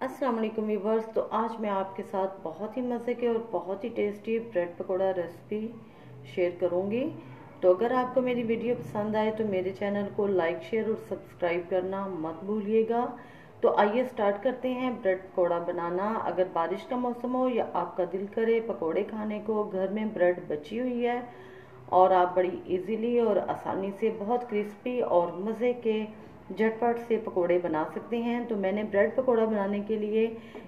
अस्सलाम वालेकुम व्यूवर्स। तो आज मैं आपके साथ बहुत ही मज़े के और बहुत ही tasty bread pakora recipe share करूंगी। तो अगर आपको मेरी वीडियो पसंद आए तो मेरे चैनल को लाइक शेयर और सब्सक्राइब करना मत भूलिएगा। तो आइए स्टार्ट करते हैं ब्रेड पकौड़ा बनाना। अगर बारिश का मौसम हो या आपका दिल करे पकौड़े खाने को, घर में ब्रेड बची हुई है और आप बड़ी इजीली और आसानी से बहुत क्रिस्पी और मज़े के झटपट से पकोड़े बना सकते हैं। तो मैंने ब्रेड पकोड़ा बनाने के लिए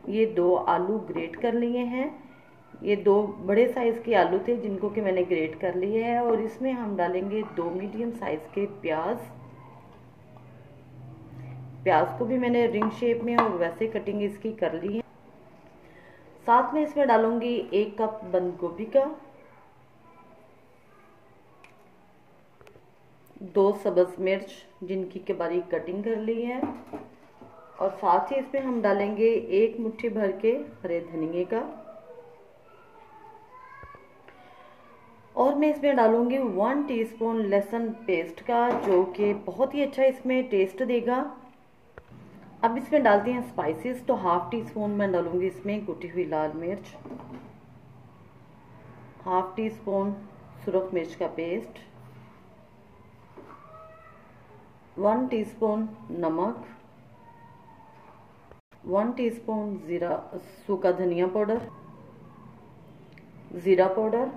ये 2 आलू ग्रेट कर लिए हैं। ये 2 बड़े साइज़ के आलू थे जिनको कि मैंने ग्रेट कर लिए है। और इसमें हम डालेंगे 2 मीडियम साइज़ के प्याज को भी मैंने रिंग शेप में और वैसे कटिंग इसकी कर ली है। साथ में इसमें डालूंगी 1 कप बंद गोभी का, 2 सब्ज़ मिर्च जिनकी के बारीक कटिंग कर ली है। और साथ ही इसमें हम डालेंगे 1 मुट्ठी भर के हरे धनिये का। और मैं इसमें डालूंगी 1 टीस्पून लहसुन पेस्ट का, जो कि बहुत ही अच्छा इसमें टेस्ट देगा। अब इसमें डालते हैं स्पाइसेस। तो 1/2 टीस्पून मैं डालूंगी इसमें कुटी हुई लाल मिर्च, 1/2 टीस्पून सुरख मिर्च का पेस्ट, 1 टीस्पून नमक, 1 टीस्पून जीरा सूखा धनिया पाउडर, जीरा पाउडर,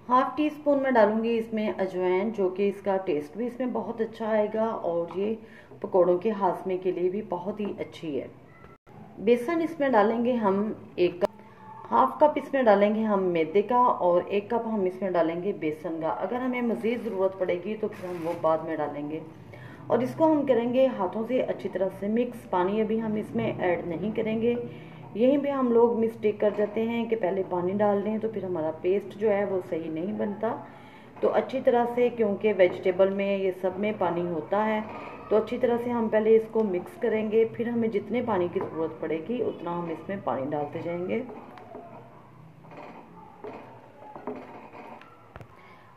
1/2 टीस्पून मैं डालूंगी इसमें अजवाइन, जो कि इसका टेस्ट भी इसमें बहुत अच्छा आएगा और ये पकौड़ों के हाशमे के लिए भी बहुत ही अच्छी है। बेसन इसमें डालेंगे हम 1 कप, 1/2 कप इसमें डालेंगे हम मैदे का और 1 कप हम इसमें डालेंगे बेसन का। अगर हमें मज़ीद ज़रूरत पड़ेगी तो फिर हम वो बाद में डालेंगे। और इसको हम करेंगे हाथों से अच्छी तरह से मिक्स। पानी अभी हम इसमें ऐड नहीं करेंगे। यहीं पे हम लोग मिस्टेक कर जाते हैं कि पहले पानी डाल दें तो फिर हमारा पेस्ट जो है वो सही नहीं बनता। तो अच्छी तरह से, क्योंकि वेजिटेबल में ये सब में पानी होता है, तो अच्छी तरह से हम पहले इसको मिक्स करेंगे। फिर हमें जितने पानी की ज़रूरत पड़ेगी उतना हम इसमें पानी डालते जाएंगे।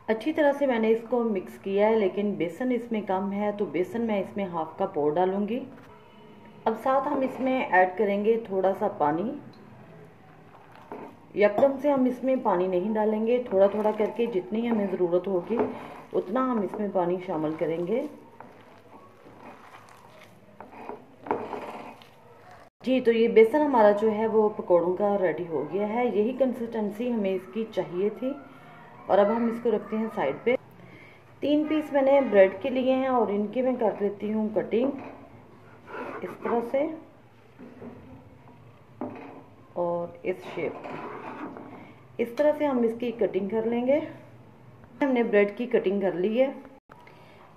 अच्छी तरह से मैंने इसको मिक्स किया है, लेकिन बेसन इसमें कम है तो बेसन मैं इसमें 1/2 कप और डालूंगी। अब साथ हम इसमें ऐड करेंगे थोड़ा सा पानी। एकदम से हम इसमें पानी नहीं डालेंगे, थोड़ा थोड़ा करके जितनी हमें ज़रूरत होगी उतना हम इसमें पानी शामिल करेंगे। जी, तो ये बेसन हमारा जो है वो पकौड़ों का रेडी हो गया है। यही कंसिस्टेंसी हमें इसकी चाहिए थी। और अब हम इसको रखते हैं साइड पे। 3 पीस मैंने ब्रेड के लिए हैं और इनकी मैं कर लेती हूँ कटिंग इस तरह से और इस शेप। इस तरह से हम इसकी कटिंग कर लेंगे। हमने ब्रेड की कटिंग कर ली है।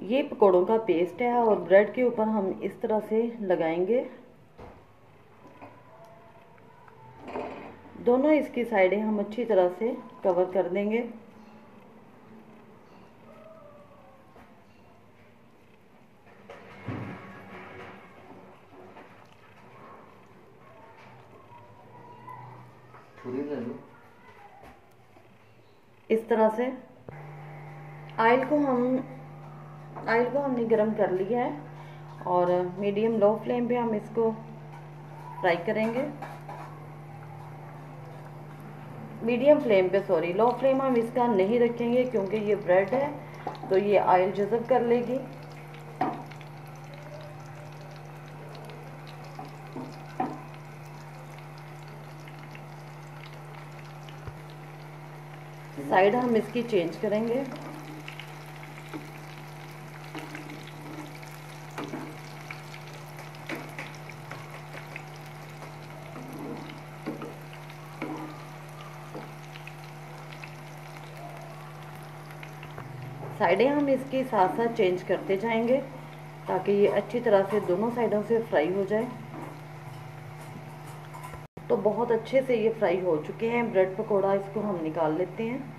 ये पकौड़ों का पेस्ट है और ब्रेड के ऊपर हम इस तरह से लगाएंगे। दोनों इसकी साइडें हम अच्छी तरह से कवर कर देंगे। इस तरह से ऑयल को हमने गरम कर लिया है और मीडियम लो फ्लेम पे हम इसको फ्राई करेंगे। लो फ्लेम हम इसका नहीं रखेंगे क्योंकि ये ब्रेड है तो ये ऑयल जज़ब कर लेगी। साइड हम इसकी चेंज करेंगे। साइडें हम इसकी साथ साथ चेंज करते जाएंगे ताकि ये अच्छी तरह से दोनों साइडों से फ्राई हो जाए। तो बहुत अच्छे से ये फ्राई हो चुके हैं ब्रेड पकोड़ा। इसको हम निकाल लेते हैं।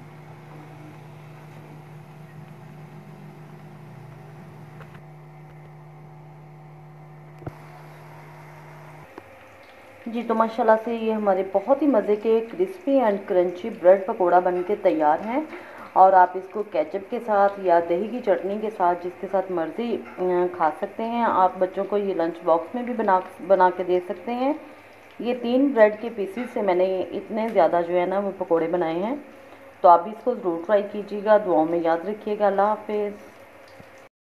जी, तो माशाल्लाह से ये हमारे बहुत ही मज़े के crispy and crunchy bread pakora बनके तैयार हैं। और आप इसको केचप के साथ या दही की चटनी के साथ, जिसके साथ मर्ज़ी खा सकते हैं। आप बच्चों को ये लंच बॉक्स में भी बना के दे सकते हैं। ये 3 ब्रेड के पीसीस से मैंने इतने ज़्यादा जो है ना वो पकोड़े बनाए हैं। तो आप भी इसको ज़रूर ट्राई कीजिएगा। दुआओं में याद रखिएगा। अल्लाह हाफ़िज़।